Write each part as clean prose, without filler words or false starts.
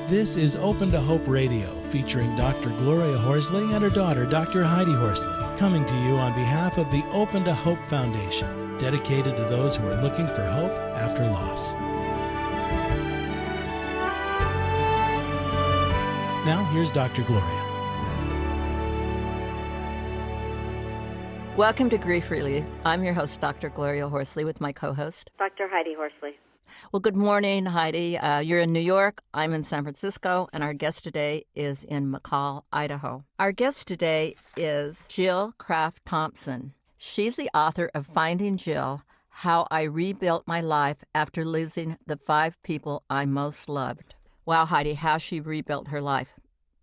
This is Open to Hope Radio, featuring Dr. Gloria Horsley and her daughter, Dr. Heidi Horsley, coming to you on behalf of the Open to Hope Foundation, dedicated to those who are looking for hope after loss. Now, here's Dr. Gloria. Welcome to Grief Relief. I'm your host, Dr. Gloria Horsley, with my co-host, Dr. Heidi Horsley. Well, good morning, Heidi. You're in New York. I'm in San Francisco, and our guest today is in McCall, Idaho. Our guest today is Jill Kraft Thompson. She's the author of Finding Jill, How I Rebuilt My Life After Losing the 5 People I Most Loved. Wow, Heidi, how she rebuilt her life.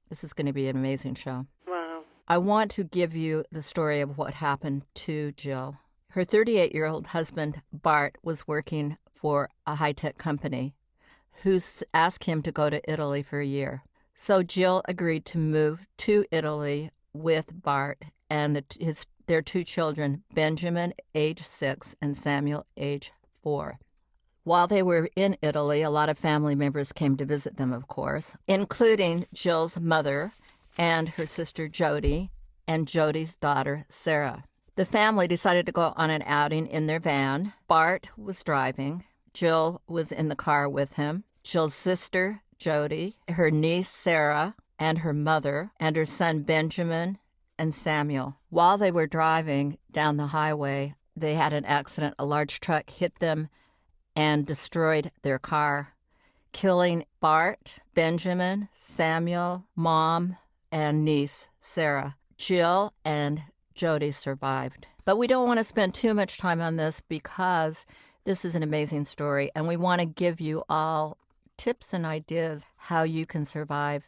This is going to be an amazing show. Wow. I want to give you the story of what happened to Jill. Her 38-year-old husband, Bart, was working for a high-tech company who asked him to go to Italy for a year. So Jill agreed to move to Italy with Bart and their 2 children, Benjamin, age 6, and Samuel, age 4. While they were in Italy, a lot of family members came to visit them, of course, including Jill's mother and her sister Jody and Jody's daughter, Sarah. The family decided to go on an outing in their van. Bart was driving. Jill was in the car with him. Jill's sister, Jody, her niece, Sarah, and her mother, and her son, Benjamin, and Samuel. While they were driving down the highway, they had an accident. A large truck hit them and destroyed their car, killing Bart, Benjamin, Samuel, Mom, and niece, Sarah. Jill and Jody survived. But we don't want to spend too much time on this because this is an amazing story, and we want to give you all tips and ideas how you can survive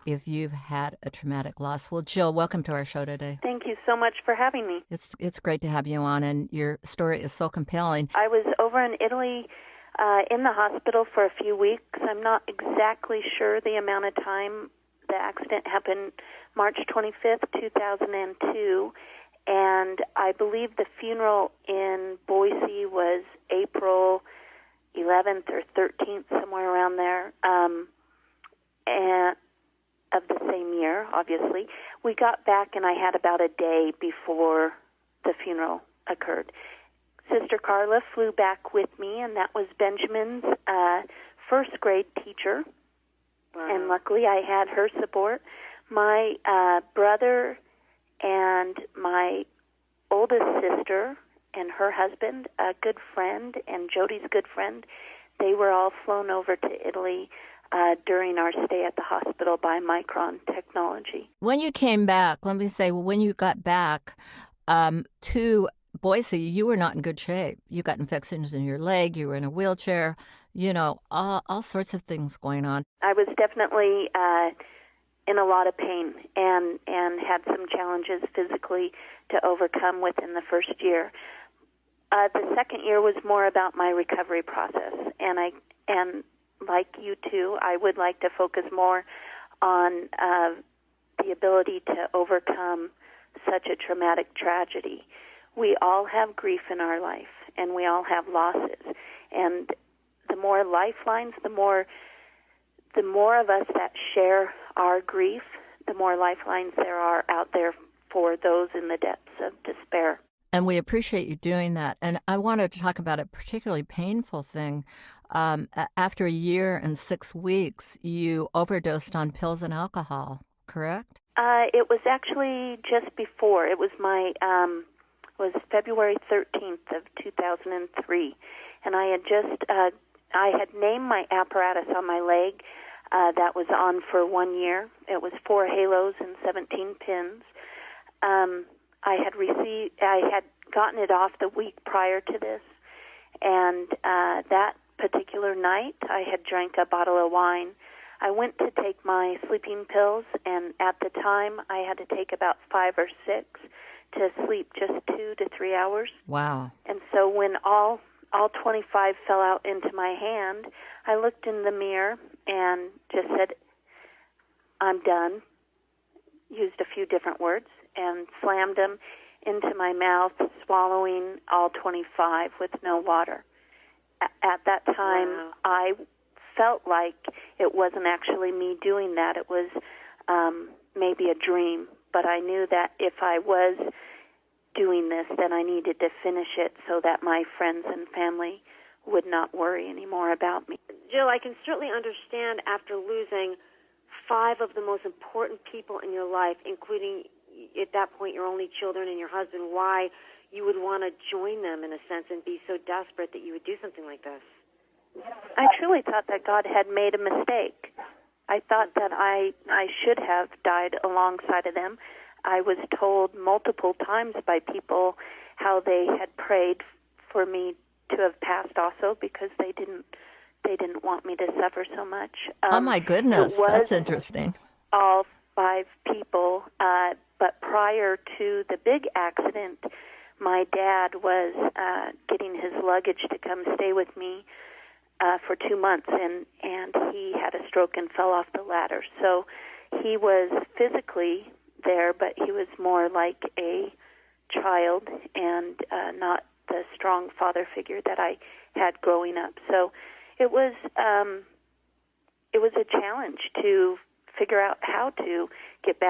if you've had a traumatic loss. Well, Jill, welcome to our show today. Thank you so much for having me. It's great to have you on, and your story is so compelling. I was over in Italy in the hospital for a few weeks. I'm not exactly sure the amount of time. The accident happened March 25th, 2002, and I believe the funeral in Boise was April 11th or 13th, somewhere around there, and of the same year, obviously. We got back, and I had about a day before the funeral occurred. Sister Carla flew back with me, and that was Benjamin's first-grade teacher. Wow. And luckily I had her support. My brother and my oldest sister and her husband, a good friend, and Jody's good friend, they were all flown over to Italy during our stay at the hospital by Micron Technology. When you came back, let me say, when you got back to Boise, you were not in good shape. You got infections in your leg, you were in a wheelchair, all sorts of things going on. I was definitely in a lot of pain and had some challenges physically to overcome within the first year. The second year was more about my recovery process, and like you too, I would like to focus more on the ability to overcome such a traumatic tragedy. We all have grief in our life, and we all have losses, and the more lifelines, the more of us that share our grief, the more lifelines there are out there for those in the depths of despair. And we appreciate you doing that. And I wanted to talk about a particularly painful thing. After a year and 6 weeks, you overdosed on pills and alcohol, correct? It was actually just before. It was was February 13th of 2003, and I had named my apparatus on my leg that was on for 1 year. It was 4 halos and 17 pins. I had gotten it off the week prior to this, and that particular night I had drank a bottle of wine. I went to take my sleeping pills, and at the time I had to take about 5 or 6 to sleep just 2 to 3 hours. Wow. And so when all 25 fell out into my hand, I looked in the mirror and just said, "I'm done," used a few different words, and slammed them into my mouth, swallowing all 25 with no water. At that time, wow. I felt like it wasn't actually me doing that. It was maybe a dream. But I knew that if I was doing this, then I needed to finish it so that my friends and family would not worry anymore about me. Jill, I can certainly understand after losing 5 of the most important people in your life, including at that point your only children and your husband, why you would want to join them in a sense and be so desperate that you would do something like this. I truly thought that God had made a mistake. I thought that I should have died alongside of them. I was told multiple times by people how they had prayed for me to have passed also because they didn't want me to suffer so much. Oh my goodness, that's interesting. All 5 people, but prior to the big accident, my dad was getting his luggage to come stay with me for 2 months, and he had a stroke and fell off the ladder. So he was physically there, but he was more like a child and not the strong father figure that I had growing up. So it was a challenge to figure out how to get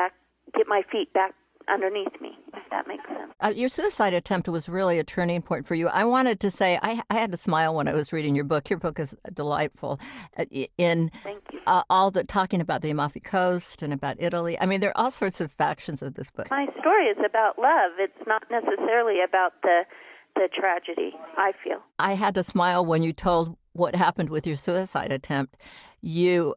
my feet back underneath me, if that makes sense. Your suicide attempt was really a turning point for you. I wanted to say I had to smile when I was reading your book. Your book is delightful. Thank you. All the talking about the Amalfi Coast and about Italy. I mean, there are all sorts of factions of this book. My story is about love. It's not necessarily about the tragedy, I feel. I had to smile when you told what happened with your suicide attempt. You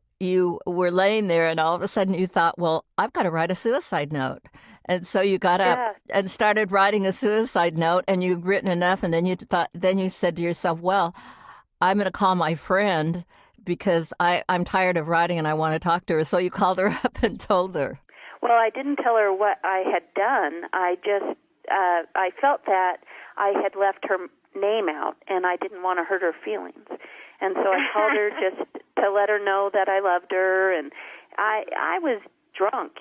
were laying there, and all of a sudden you thought, well, I've got to write a suicide note. And so you got up and started writing a suicide note, and you'd written enough, and then you said to yourself, well, I'm going to call my friend because I'm tired of writing and I want to talk to her. So you called her up and told her. Well, I didn't tell her what I had done. I just I felt that I had left her name out, and I didn't want to hurt her feelings. And so I called her just to let her know that I loved her. And I was drunk,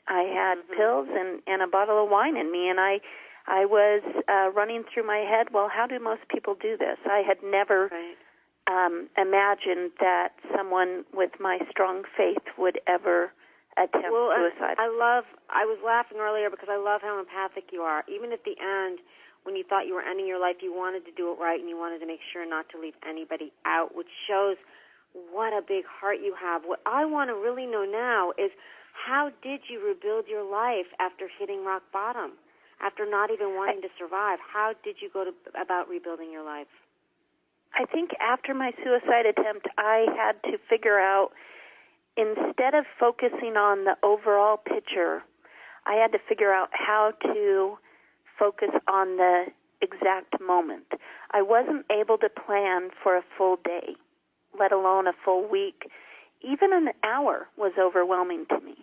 I had pills and a bottle of wine in me, and I was running through my head, well, how do most people do this? I had never imagined that someone with my strong faith would ever attempt suicide. I was laughing earlier because I love how empathic you are. Even at the end, when you thought you were ending your life, you wanted to do it right, and you wanted to make sure not to leave anybody out, which shows what a big heart you have. What I want to really know now is, how did you rebuild your life after hitting rock bottom, after not even wanting to survive? How did you go about rebuilding your life? I think after my suicide attempt, I had to figure out, instead of focusing on the overall picture, I had to figure out how to focus on the exact moment. I wasn't able to plan for a full day, let alone a full week. Even an hour was overwhelming to me.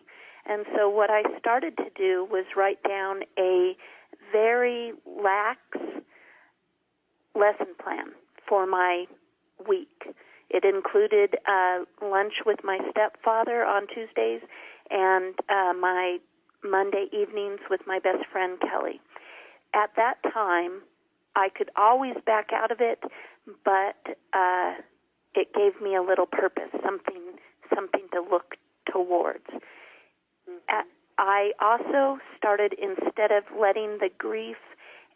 And so what I started to do was write down a very lax lesson plan for my week. It included lunch with my stepfather on Tuesdays and my Monday evenings with my best friend, Kelly. At that time, I could always back out of it, but it gave me a little purpose, something to look towards. I also started, instead of letting the grief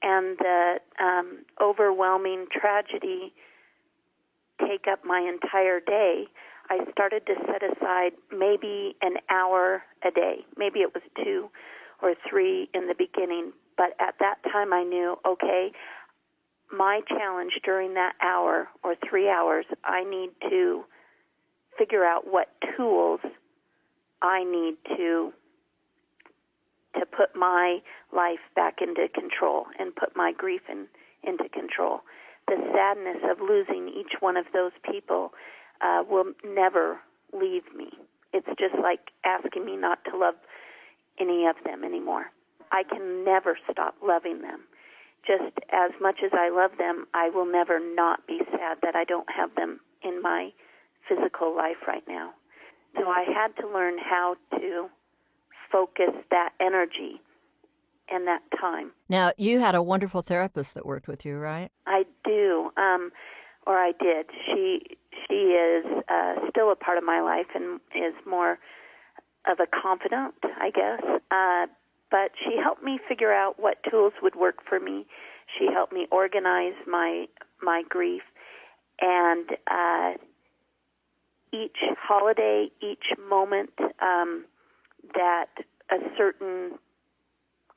and the overwhelming tragedy take up my entire day, I started to set aside maybe an hour a day. Maybe it was 2 or 3 in the beginning, but at that time I knew, okay, my challenge during that hour or 3 hours, I need to figure out what tools I need to put my life back into control and put my grief into control. The sadness of losing each one of those people will never leave me. It's just like asking me not to love any of them anymore. I can never stop loving them. Just as much as I love them, I will never not be sad that I don't have them in my physical life right now. So I had to learn how to focus that energy and that time. Now, you had a wonderful therapist that worked with you, right? I do. or I did. She is still a part of my life and is more of a confidant, I guess. But she helped me figure out what tools would work for me. She helped me organize my grief, and each holiday, each moment that a certain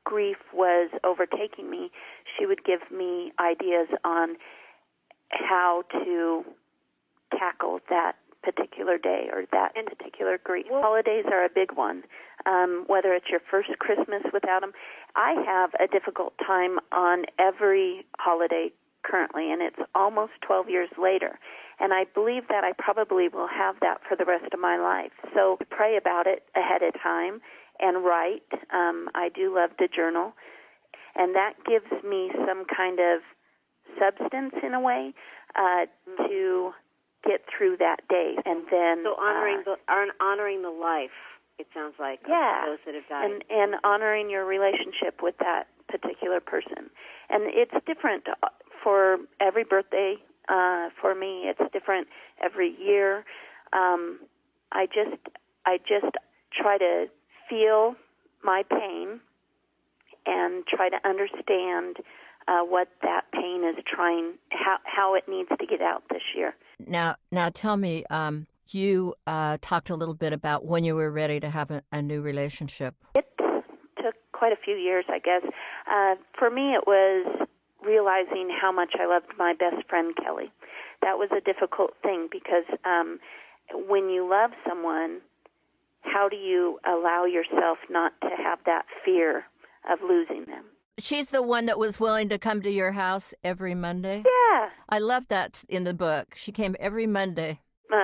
grief was overtaking me, she would give me ideas on how to tackle that particular day or that particular grief. Holidays are a big one, whether it's your first Christmas without them. I have a difficult time on every holiday currently, and it's almost 12 years later. And I believe that I probably will have that for the rest of my life. So pray about it ahead of time and write. I do love to journal. And that gives me some kind of substance in a way to get through that day. And then so honoring the life, it sounds like, yeah, of those that have died. And honoring your relationship with that particular person. And it's different for every birthday. For me, it's different every year. I just try to feel my pain and try to understand what that pain is how it needs to get out this year. Now tell me, you talked a little bit about when you were ready to have a new relationship. It took quite a few years, I guess. For me, it was realizing how much I loved my best friend, Kelly. That was a difficult thing because when you love someone, how do you allow yourself not to have that fear of losing them? She's the one that was willing to come to your house every Monday? Yeah. I love that in the book. She came every Monday.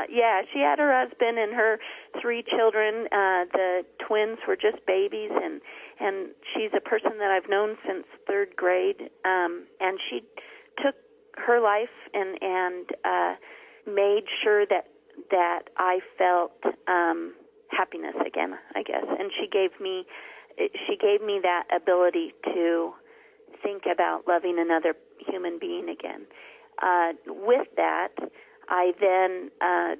Yeah, she had her husband and her 3 children. The twins were just babies, and she's a person that I've known since 3rd grade. And she took her life and made sure that I felt happiness again, I guess. And she gave me that ability to think about loving another human being again. With that, I then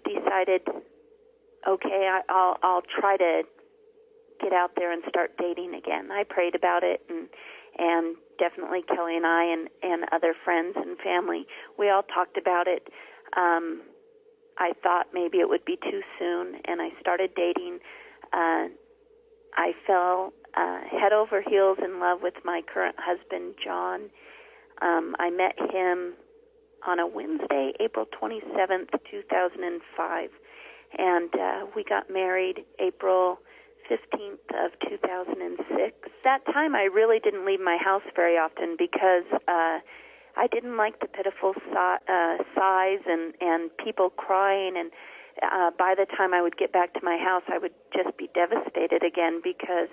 decided, okay, I'll try to get out there and start dating again. I prayed about it, and definitely Kelly and I and other friends and family, we all talked about it. I thought maybe it would be too soon, and I started dating. I fell head over heels in love with my current husband, John. I met him on a Wednesday, April 27th, 2005, and we got married April 15th of 2006. That time I really didn't leave my house very often because I didn't like the pitiful sighs and people crying, and by the time I would get back to my house, I would just be devastated again because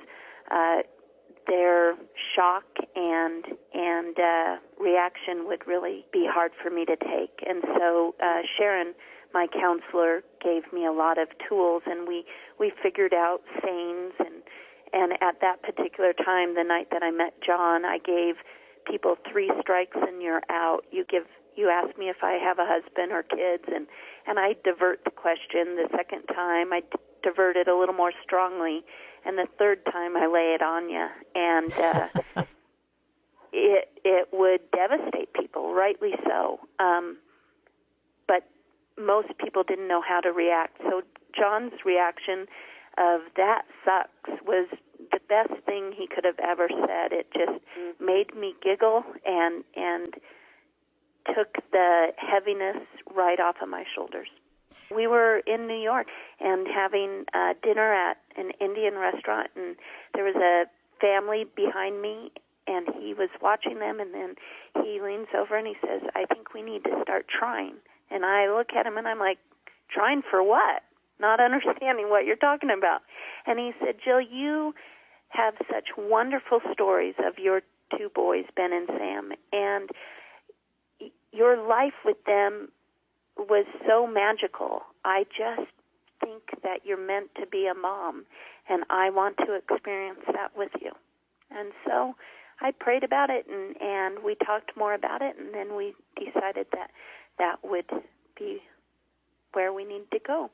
their shock and reaction would really be hard for me to take. And so Sharon, my counselor, gave me a lot of tools, and we figured out sayings. And at that particular time, the night that I met John, I gave people 3 strikes and you're out. You ask me if I have a husband or kids, and I divert the question. The second time, I divert it a little more strongly, and the third time, I lay it on you. And it would devastate people, rightly so. But most people didn't know how to react. So John's reaction of that sucks was the best thing he could have ever said. It just made me giggle and took the heaviness right off of my shoulders. We were in New York and having dinner at an Indian restaurant, and there was a family behind me, and he was watching them, and then he leans over and he says, I think we need to start trying. And I look at him and I'm like, trying for what? Not understanding what you're talking about. And he said, Jill, you have such wonderful stories of your 2 boys, Ben and Sam, and your life with them was so magical. I just think that you're meant to be a mom, and I want to experience that with you. And so I prayed about it, and we talked more about it, and then we decided that that would be where we need to go.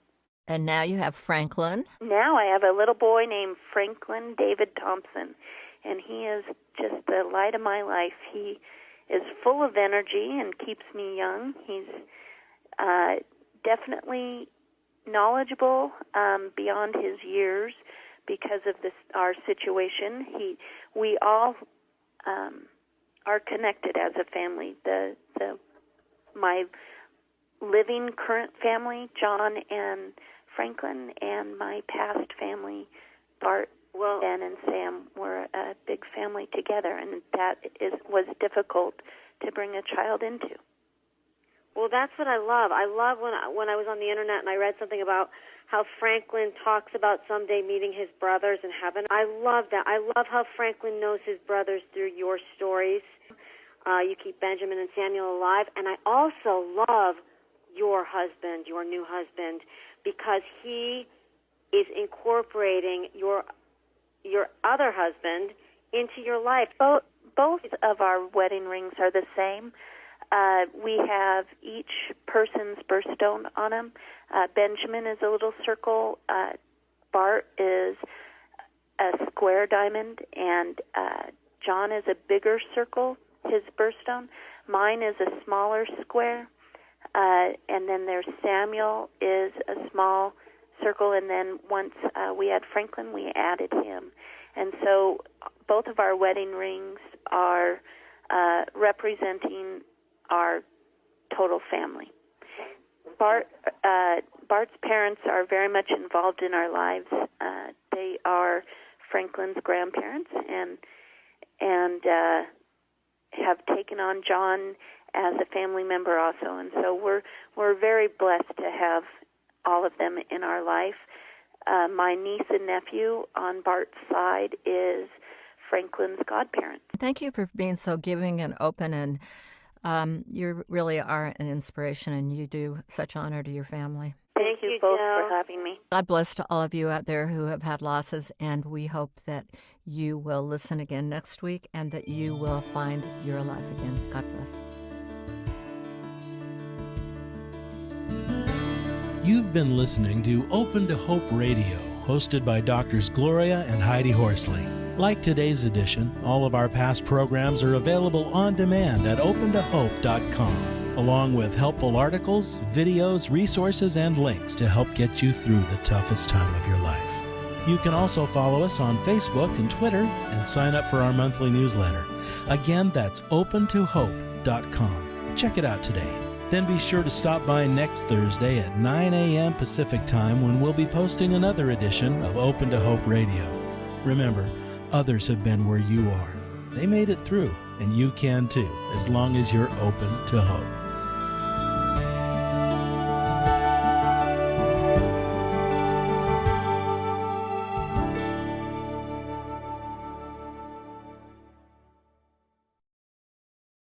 And now you have Franklin. Now I have a little boy named Franklin David Thompson, and he is just the light of my life. He is full of energy and keeps me young. He's definitely knowledgeable beyond his years because of our situation. We all are connected as a family. My living current family, John and Franklin, and my past family, Bart, Ben, and Sam, were a big family together, and that was difficult to bring a child into. Well, that's what I love. I love when I was on the internet and I read something about how Franklin talks about someday meeting his brothers in heaven. I love that. I love how Franklin knows his brothers through your stories. You keep Benjamin and Samuel alive. And I also love your husband, your new husband, because he is incorporating your other husband into your life. Both of our wedding rings are the same. We have each person's birthstone on them. Benjamin is a little circle. Bart is a square diamond, and John is a bigger circle, his birthstone. Mine is a smaller square. And then there's Samuel is a small circle, and then once we had Franklin, we added him. And so both of our wedding rings are representing our total family. Bart's parents are very much involved in our lives. They are Franklin's grandparents, and have taken on John as a family member also. And so we're very blessed to have all of them in our life. My niece and nephew on Bart's side is Franklin's godparents. Thank you for being so giving and open, and you really are an inspiration, and you do such honor to your family. Thank you both for having me. God bless to all of you out there who have had losses, and we hope that you will listen again next week and that you will find your life again. God bless. You've been listening to Open to Hope Radio, hosted by Drs. Gloria and Heidi Horsley. Like today's edition, all of our past programs are available on demand at opentohope.com, along with helpful articles, videos, resources, and links to help get you through the toughest time of your life. You can also follow us on Facebook and Twitter and sign up for our monthly newsletter. Again, that's opentohope.com. Check it out today. Then be sure to stop by next Thursday at 9 a.m. Pacific Time when we'll be posting another edition of Open to Hope Radio. Remember, others have been where you are. They made it through, and you can too, as long as you're open to hope.